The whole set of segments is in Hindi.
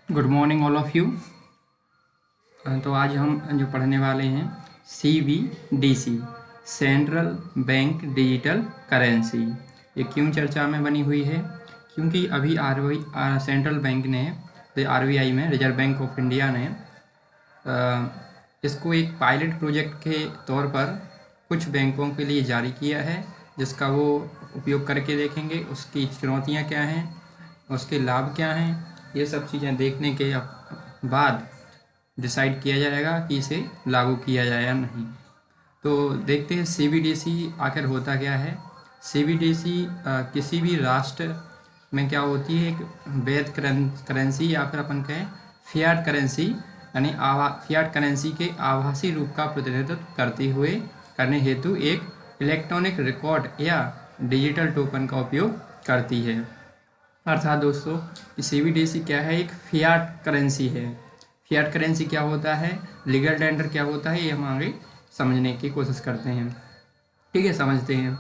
Good morning all of you. तो आज हम जो पढ़ने वाले हैं CBDC central bank digital currency. ये क्यों चर्चा में बनी हुई है? क्योंकि अभी RBI सेंट्रल बैंक ने RBI में रिजर्व बैंक ऑफ इंडिया ने इसको एक पायलट प्रोजेक्ट के तौर पर कुछ बैंकों के लिए जारी किया है, जिसका वो उपयोग करके देखेंगे उसकी चुनौतियाँ क्या हैं, उसके लाभ क्या हैं। ये सब चीज़ें देखने के बाद डिसाइड किया जाएगा कि इसे लागू किया जाए या नहीं। तो देखते हैं CBDC आखिर होता क्या है। CBDC किसी भी राष्ट्र में क्या होती है, एक वैध करेंसी या फिर अपन कहें फियाट करेंसी, यानी फियाट करेंसी के आभासी रूप का प्रतिनिधित्व करने हेतु एक इलेक्ट्रॉनिक रिकॉर्ड या डिजिटल टोकन का उपयोग करती है। अर्थात दोस्तों, CBDC क्या है? एक फियाट करेंसी है। फियाट करेंसी क्या होता है, लीगल टेंडर क्या होता है, ये हम आगे समझने की कोशिश करते हैं। ठीक है, समझते हैं।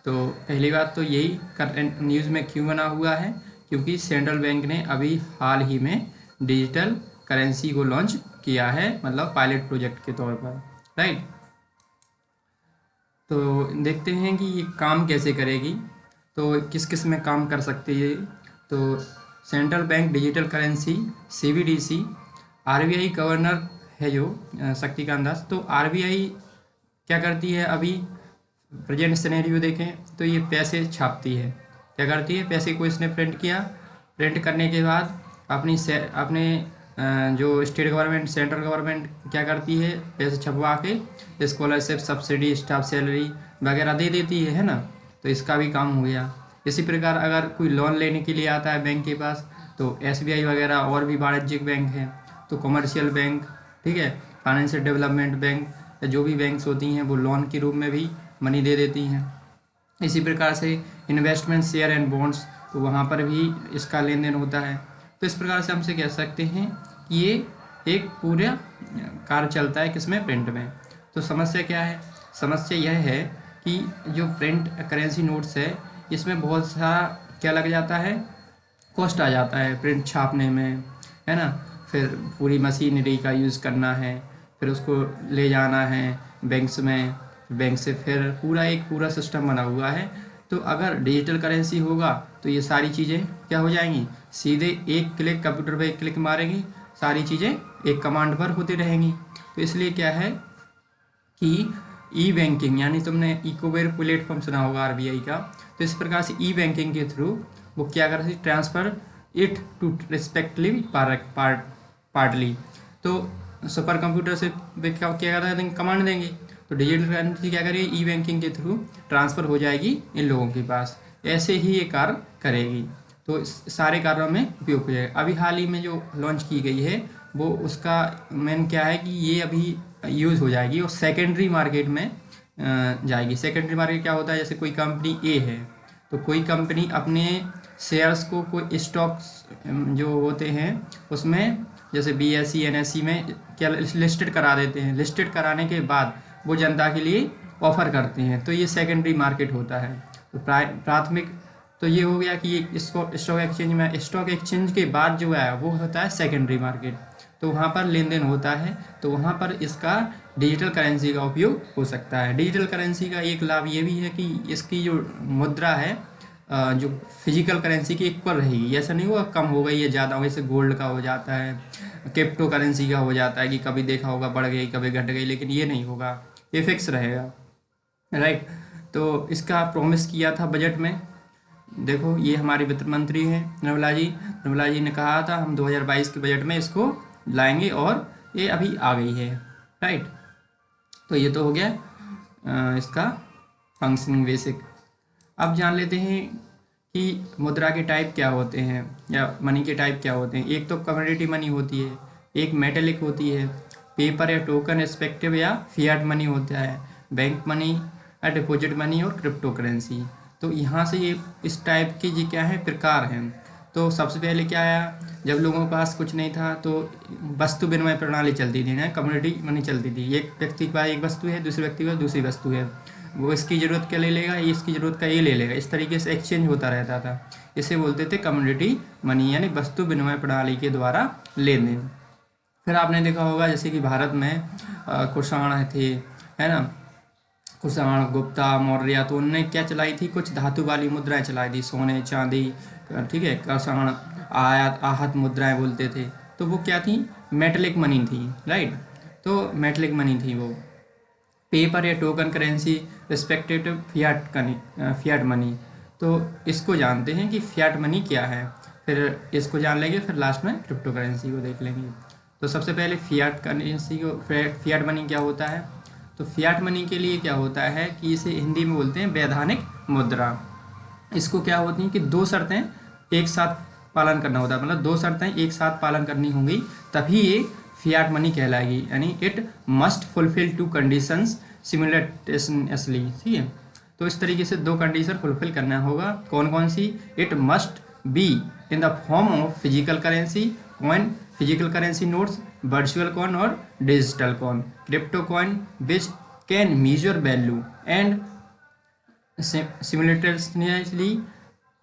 तो पहली बात तो यही करंट न्यूज़ में क्यों बना हुआ है, क्योंकि सेंट्रल बैंक ने अभी हाल ही में डिजिटल करेंसी को लॉन्च किया है, मतलब पायलट प्रोजेक्ट के तौर पर। राइट, तो देखते हैं कि ये काम कैसे करेगी, तो किस किस में काम कर सकती है। तो central bank digital currency CBDC RBI governor है जो शक्तिकांत दास। तो RBI क्या करती है, अभी प्रेजेंट सिनेरियो देखें तो ये पैसे छापती है। क्या करती है, पैसे को इसने प्रिंट किया, प्रिंट करने के बाद अपने जो स्टेट गवर्नमेंट सेंट्रल गवर्नमेंट क्या करती है, पैसे छपवा के स्कॉलरशिप, सब्सिडी, स्टाफ सैलरी वगैरह दे देती है ना। तो इसका भी काम हो गया। इसी प्रकार अगर कोई लोन लेने के लिए आता है बैंक के पास, तो SBI वगैरह और भी वाणिज्यिक बैंक हैं, तो कमर्शियल बैंक, ठीक है, फाइनेंशियल डेवलपमेंट बैंक, जो भी बैंक्स होती हैं वो लोन के रूप में भी मनी दे देती हैं। इसी प्रकार से इन्वेस्टमेंट शेयर एंड बॉन्ड्स, तो वहाँ पर भी इसका लेन देन होता है। तो इस प्रकार से हमसे कह सकते हैं कि ये एक पूरा कार्य चलता है किसमें, प्रिंट में। तो समस्या क्या है? समस्या यह है कि जो प्रिंट करेंसी नोट्स है, इसमें बहुत सारा क्या लग जाता है, कॉस्ट आ जाता है प्रिंट छापने में, है ना। फिर पूरी मशीनरी का यूज़ करना है, फिर उसको ले जाना है बैंक्स में, बैंक से फिर पूरा सिस्टम बना हुआ है। तो अगर डिजिटल करेंसी होगा तो ये सारी चीज़ें क्या हो जाएंगी, सीधे एक क्लिक, कंप्यूटर पे एक क्लिक मारेंगे, सारी चीज़ें एक कमांड पर होती रहेंगी। तो इसलिए क्या है कि ई बैंकिंग, यानी तुमने इकोवेर प्लेटफॉर्म सुना होगा RBI का, तो इस प्रकार से ई बैंकिंग के थ्रू वो क्या कर सकती, transfer it two respectively partly. तो सुपर कंप्यूटर से क्या कर देंगे, कमांड देंगे, तो डिजिटल करेंसी क्या करेगी, ई बैंकिंग के थ्रू ट्रांसफ़र हो जाएगी इन लोगों के पास। ऐसे ही ये कार्य करेगी, तो सारे कार्यों में उपयोग हो जाएगा। अभी हाल ही में जो लॉन्च की गई है वो उसका मेन क्या है कि ये अभी यूज़ हो जाएगी और सेकेंडरी मार्केट में जाएगी। सेकेंडरी मार्केट क्या होता है, जैसे कोई कंपनी A है, तो कोई कंपनी अपने शेयर्स को कोई स्टॉक्स जो होते हैं उसमें, जैसे BSE NSE में क्या लिस्टेड करा देते हैं। लिस्टेड कराने के बाद वो जनता के लिए ऑफ़र करते हैं, तो ये सेकेंडरी मार्केट होता है। तो प्राथमिक तो ये हो गया कि ये इसको स्टॉक एक्सचेंज में, स्टॉक एक्सचेंज के बाद जो है वो होता है सेकेंडरी मार्केट, तो वहाँ पर लेन देन होता है। तो वहाँ पर इसका डिजिटल करेंसी का उपयोग हो सकता है। डिजिटल करेंसी का एक लाभ ये भी है कि इसकी जो मुद्रा है जो फिजिकल करेंसी की इक्वल रहेगी। ऐसा नहीं होगा कम हो गई या ज़्यादा हो गई, जैसे गोल्ड का हो जाता है, क्रिप्टो करेंसी का हो जाता है कि कभी देखा होगा बढ़ गई कभी घट गई, लेकिन ये नहीं होगा, ये फिक्स रहेगा। राइट, तो इसका प्रॉमिस किया था बजट में। देखो, ये हमारी वित्त मंत्री हैं निर्मला जी ने कहा था हम 2022 के बजट में इसको लाएंगे, और ये अभी आ गई है। राइट, तो ये तो हो गया इसका फंक्शनिंग बेसिक। अब जान लेते हैं कि मुद्रा के टाइप क्या होते हैं या मनी के टाइप क्या होते हैं। एक तो कमोडिटी मनी होती है, एक मेटेलिक होती है, पेपर या टोकन रिस्पेक्टिव या फियाट मनी होता है, बैंक मनी या डिपॉजिट मनी और क्रिप्टो करेंसी। तो यहाँ से ये इस टाइप के ये क्या है, प्रकार हैं। तो सबसे पहले क्या आया, जब लोगों के पास कुछ नहीं था तो वस्तु विनिमय प्रणाली चलती थी ना, कमोडिटी मनी चलती थी। एक व्यक्ति के पास एक वस्तु है, दूसरे व्यक्ति के पास दूसरी वस्तु है, वो इसकी ज़रूरत क्या ले लेगा, ये इसकी ज़रूरत का ये ले लेगा, इस तरीके से एक्सचेंज होता रहता था। इसे बोलते थे कम्युनिटी मनी, यानी वस्तु विनिमय प्रणाली के द्वारा लेन देन। फिर आपने देखा होगा जैसे कि भारत में कुषाण थे, है ना, कुषाण, गुप्ता, मौर्य, तो उनने क्या चलाई थी, कुछ धातु वाली मुद्राएं चलाई थी, सोने चांदी, ठीक है। कुषाण आहत मुद्राएं बोलते थे, तो वो क्या थी, मेटलिक मनी थी, राइट। तो मेटलिक मनी थी वो, पेपर या token currency respected Fiat money. तो इसको जानते हैं कि फियाट मनी क्या है, फिर इसको जान लेंगे, फिर लास्ट में क्रिप्टो करेंसी को देख लेंगे। तो सबसे पहले फियाट करेंसी को, फियाट मनी क्या होता है, तो फियाट मनी के लिए क्या होता है कि इसे हिंदी में बोलते हैं वैधानिक मुद्रा। इसको क्या होती है कि दो शर्तें एक साथ पालन करना होता है, मतलब दो शर्तें एक साथ पालन करनी होंगी तभी ये फियाट मनी कहलाएगी, यानी it must fulfil two conditions simultaneously, ठीक है। तो इस तरीके से दो कंडीशन फुलफिल करना होगा, कौन कौन सी, it must be in the form of physical currency coin, physical currency notes, virtual coin और digital coin, crypto coin which can measure value and simultaneously.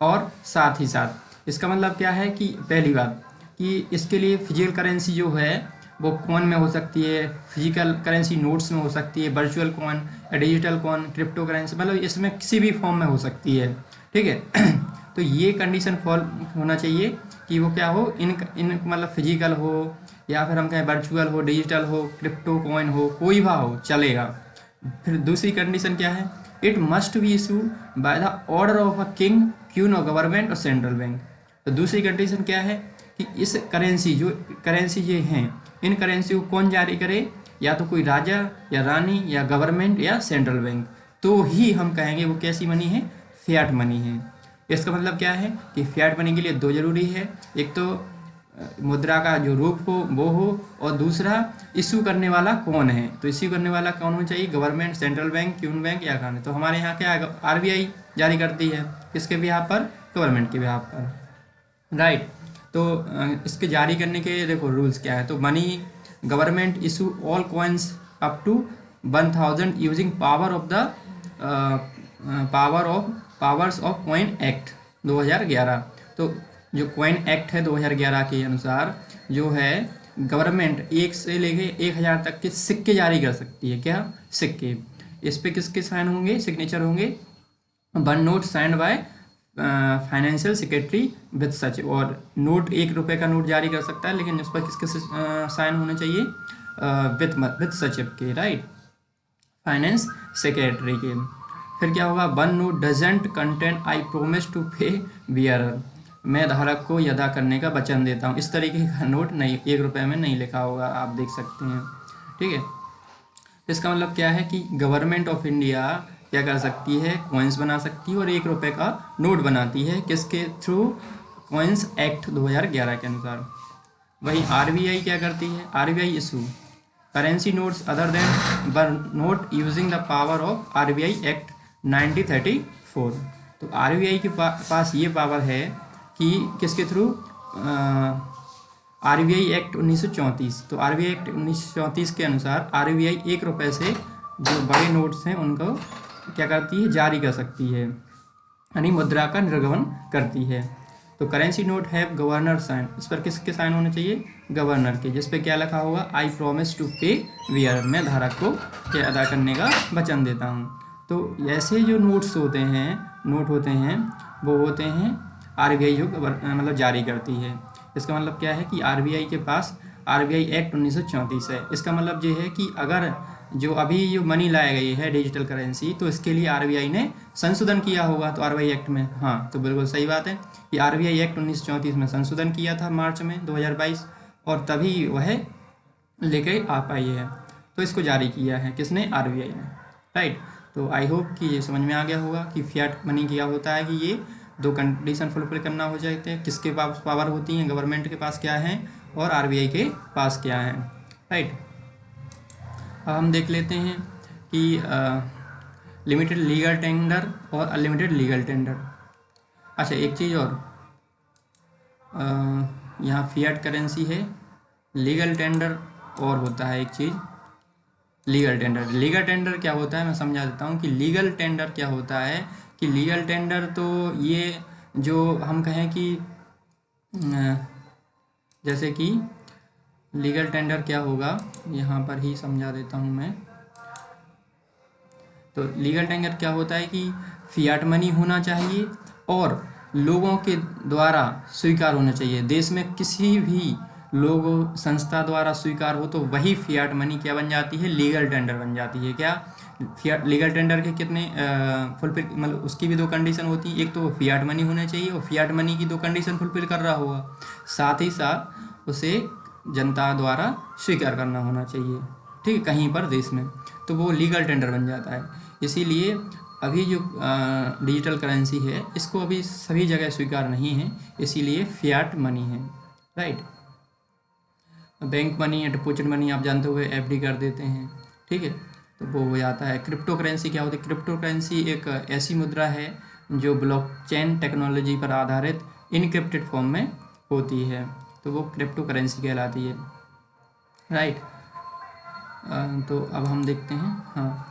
और साथ ही साथ इसका मतलब क्या है कि पहली बात कि इसके लिए फिजिकल करेंसी जो है वो कॉइन में हो सकती है, फिजिकल करेंसी नोट्स में हो सकती है, वर्चुअल कॉइन या डिजिटल कॉइन, क्रिप्टो करेंसी, मतलब इसमें किसी भी फॉर्म में हो सकती है, ठीक है। तो ये कंडीशन फॉलो होना चाहिए कि वो क्या हो, इन मतलब फिजिकल हो या फिर हम कहें वर्चुअल हो, डिजिटल हो, क्रिप्टो कॉइन हो, कोई भी हो चलेगा। फिर दूसरी कंडीशन क्या है, it must B issue by the order of a king, queen और गवर्नमेंट और सेंट्रल बैंक। तो दूसरी कंडीशन क्या है कि इस करेंसी ये हैं, इन करेंसी को कौन जारी करे, या तो कोई राजा या रानी या गवर्नमेंट या सेंट्रल बैंक, तो ही हम कहेंगे वो कैसी मनी है, फियाट मनी है। इसका मतलब क्या है कि फियाट मनी के लिए दो जरूरी है, एक तो मुद्रा का जो रूप हो वो हो, और दूसरा इशू करने वाला कौन है। तो इशू करने वाला कौन होना चाहिए, गवर्नमेंट, सेंट्रल बैंक, क्यून बैंक या खाने। तो हमारे यहाँ क्या है, आरबीआई जारी करती है, किसके बिहाफ पर, गवर्नमेंट के बिहाफ पर, राइट। तो इसके जारी करने के देखो रूल्स क्या है, तो money government issue all coins up to 1000 using powers of coin act 2011। तो जो कॉइन एक्ट है 2011 के अनुसार जो है गवर्नमेंट 1 से लेके 1000 तक के सिक्के जारी कर सकती है, क्या, सिक्के। इस पे किसके साइन होंगे, सिग्नेचर होंगे, one note signed by financial secretary with such. और नोट 1 रुपये का नोट जारी कर सकता है, लेकिन उस पर किसके साइन होने चाहिए, विद सचिव के, राइट, फाइनेंस सेक्रेटरी के। फिर क्या होगा, one note doesn't content I promise to pay bearer, मैं धारक को अदा करने का वचन देता हूँ। इस तरीके का नोट नहीं, 1 रुपये में नहीं लिखा होगा, आप देख सकते हैं, ठीक है। इसका मतलब क्या है कि गवर्नमेंट ऑफ इंडिया क्या कर सकती है, कॉइन्स बना सकती है और 1 रुपये का नोट बनाती है, किसके थ्रू, कॉइन्स एक्ट 2011 के अनुसार। वहीं आरबीआई क्या करती है, RBI issue currency notes other than bar note using the power of RBI act 1934। तो आरबीआई के पास ये पावर है कि किसके थ्रू, आरबीआई एक्ट 1934। तो आरबीआई एक्ट 1934 के अनुसार आरबीआई 1 रुपये से जो बड़े नोट्स हैं उनको क्या करती है, जारी कर सकती है, यानी मुद्रा का निर्गमन करती है। तो करेंसी नोट है गवर्नर साइन, इस पर किसके साइन होने चाहिए, गवर्नर के, जिस पे क्या लिखा होगा, आई प्रॉमिस टू पे बियर, मैं धारक को क्या अदा करने का वचन देता हूँ। तो ऐसे जो नोट्स होते हैं, नोट होते हैं, वो होते हैं आरबीआई जो मतलब जारी करती है। इसका मतलब क्या है कि आरबीआई के पास आरबीआई एक्ट 1934 है। इसका मतलब ये है कि अगर जो अभी जो मनी लाया गई है डिजिटल करेंसी, तो इसके लिए आरबीआई ने संशोधन किया होगा, तो आरबीआई एक्ट में, हाँ, तो बिल्कुल सही बात है कि आरबीआई एक्ट 1934 में संशोधन किया था मार्च में 2022, और तभी वह लेके आ पाई है। तो इसको जारी किया है किसने, आरबीआई ने, राइट। तो आई होप कि ये समझ में आ गया होगा कि फियाट मनी क्या होता है, कि ये दो कंडीशन फुलफिल करना हो जाते हैं, किसके पास पावर होती हैं, गवर्नमेंट के पास क्या है और आरबीआई के पास क्या है, राइट। अब हम देख लेते हैं कि लिमिटेड लीगल टेंडर और अनलिमिटेड लीगल टेंडर। अच्छा, एक चीज़ और, यहाँ फियाट करेंसी है, लीगल टेंडर और होता है एक चीज़, लीगल टेंडर। लीगल टेंडर क्या होता है, मैं समझा देता हूँ कि लीगल टेंडर क्या होता है, कि लीगल टेंडर तो ये जो हम कहें कि जैसे कि लीगल टेंडर क्या होगा, यहाँ पर ही समझा देता हूँ मैं। तो लीगल टेंडर क्या होता है कि फियाट मनी होना चाहिए और लोगों के द्वारा स्वीकार होना चाहिए। देश में किसी भी लोगों संस्था द्वारा स्वीकार हो तो वही फियाट मनी क्या बन जाती है, लीगल टेंडर बन जाती है। क्या फियाट लीगल टेंडर के कितने फुलफिल, मतलब उसकी भी दो कंडीशन होती है। एक तो फियाट मनी होना चाहिए और फियाट मनी की दो कंडीशन फुलफिल कर रहा होगा, साथ ही साथ उसे जनता द्वारा स्वीकार करना होना चाहिए, ठीक है, कहीं पर देश में, तो वो लीगल टेंडर बन जाता है। इसीलिए अभी जो डिजिटल करेंसी है इसको अभी सभी जगह स्वीकार नहीं है, इसीलिए फियाट मनी है, राइट। बैंक मनी या डिपॉजिट मनी आप जानते हुए एफडी कर देते हैं, ठीक है, तो वो हो जाता है। क्रिप्टो करेंसी क्या होती है? क्रिप्टो करेंसी एक ऐसी मुद्रा है जो ब्लॉकचेन टेक्नोलॉजी पर आधारित इनक्रिप्टेड फॉर्म में होती है, तो वो क्रिप्टो करेंसी कहलाती है, राइट। तो अब हम देखते हैं, हाँ,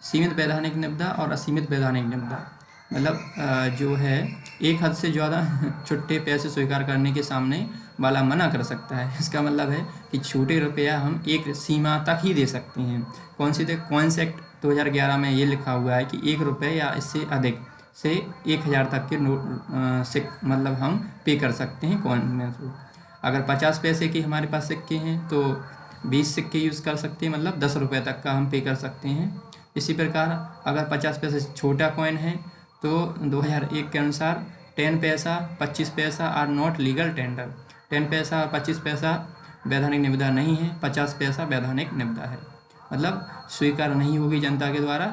सीमित वैधानिक निविदा और असीमित वैधानिक निविदा, मतलब जो है एक हद से ज़्यादा छुट्टे पैसे स्वीकार करने के सामने वाला मना कर सकता है। इसका मतलब है कि छोटे रुपया हम एक सीमा तक ही दे सकते हैं। कौन सी थे? कॉइन्स एक्ट 2011 में ये लिखा हुआ है कि 1 रुपये या इससे अधिक से 1000 तक के नोट से मतलब हम पे कर सकते हैं कॉइन में। अगर 50 पैसे के हमारे पास सिक्के हैं तो 20 सिक्के यूज़ कर सकते हैं, मतलब 10 रुपये तक का हम पे कर सकते हैं। इसी प्रकार अगर 50 पैसे से छोटा कॉइन है तो 2001 के अनुसार 10 पैसा 25 पैसा आर नॉट लीगल टेंडर। 10 पैसा और 25 पैसा वैधानिक निविदा नहीं है, 50 पैसा वैधानिक निविदा है, मतलब स्वीकार नहीं होगी जनता के द्वारा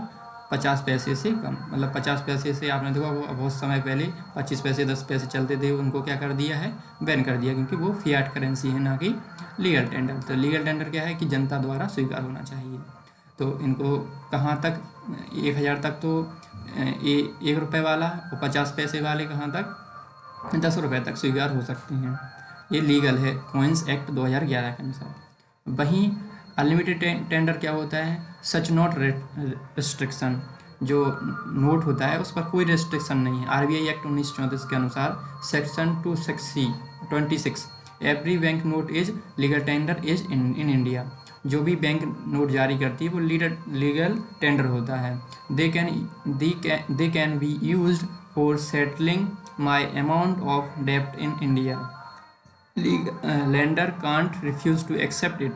50 पैसे से कम। मतलब 50 पैसे से आपने देखा वो बहुत समय पहले 25 पैसे 10 पैसे चलते थे, उनको क्या कर दिया है, बैन कर दिया, क्योंकि वो फियाट करेंसी है ना कि लीगल टेंडर। तो लीगल टेंडर क्या है कि जनता द्वारा स्वीकार होना चाहिए। तो इनको कहाँ तक, 1000 तक तो 1 रुपये वाला और 50 पैसे वाले कहाँ तक 10 रुपये तक स्वीकार हो सकते हैं। ये लीगल है कॉइन्स एक्ट 2011 के अनुसार। वहीं अनलिमिटेड टेंडर क्या होता है? सच नॉट रिस्ट्रिक्शन, जो नोट होता है उस पर कोई रिस्ट्रिक्शन नहीं है। आरबीआई एक्ट 1934 के अनुसार section 26 every bank note is legal tender is in India. जो भी बैंक नोट जारी करती है वो लीगल टेंडर होता है। They can be used for settling my amount of डेप्ट in India. Lender can't refuse to accept it.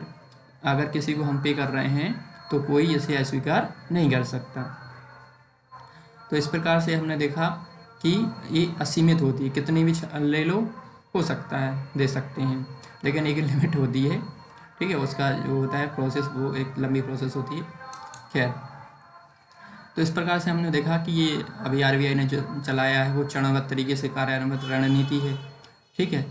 अगर किसी को हम पे कर रहे हैं तो कोई इसे अस्वीकार नहीं कर सकता। तो इस प्रकार से हमने देखा कि ये असीमित होती है, कितनी भी ले लो, हो सकता है, दे सकते हैं, लेकिन एक लिमिट होती है, ठीक है। उसका जो होता है प्रोसेस वो एक लंबी प्रोसेस होती है। खैर, तो इस प्रकार से हमने देखा कि ये अभी आरबीआई ने जो चलाया है वो चरणबद्ध तरीके से कार्यान्वित रणनीति है, ठीक है।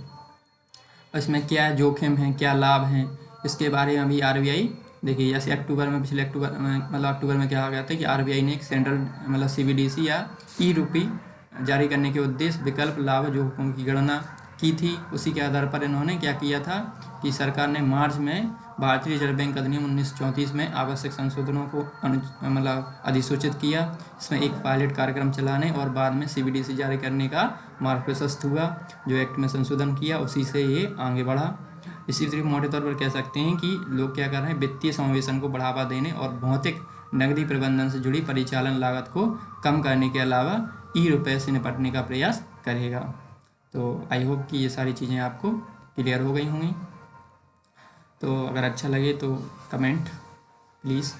इसमें क्या जोखिम है, क्या लाभ हैं, इसके बारे में अभी आरबीआई देखिए, जैसे पिछले अक्टूबर में, मतलब अक्टूबर में क्या हो गया था कि आरबीआई ने एक सेंट्रल मतलब सीबीडीसी या ई रूपी जारी करने के उद्देश्य विकल्प लाभ जोखिम की गणना की थी। उसी के आधार पर इन्होंने क्या किया था कि सरकार ने मार्च में भारतीय रिजर्व बैंक अधिनियम 1934 में आवश्यक संशोधनों को मतलब अधिसूचित किया। इसमें एक पायलट कार्यक्रम चलाने और बाद में सीबीडीसी जारी करने का मार्ग प्रशस्त हुआ। जो एक्ट में संशोधन किया उसी से ये आगे बढ़ा। इसी तरह मोटे तौर पर कह सकते हैं कि लोग क्या कर रहे हैं, वित्तीय समावेशन को बढ़ावा देने और भौतिक नकदी प्रबंधन से जुड़ी परिचालन लागत को कम करने के अलावा ई रुपये से निपटने का प्रयास करेगा। तो आई होप कि ये सारी चीज़ें आपको क्लियर हो गई होंगी। तो अगर अच्छा लगे तो comment please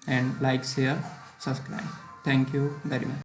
and like share subscribe. Thank you very much.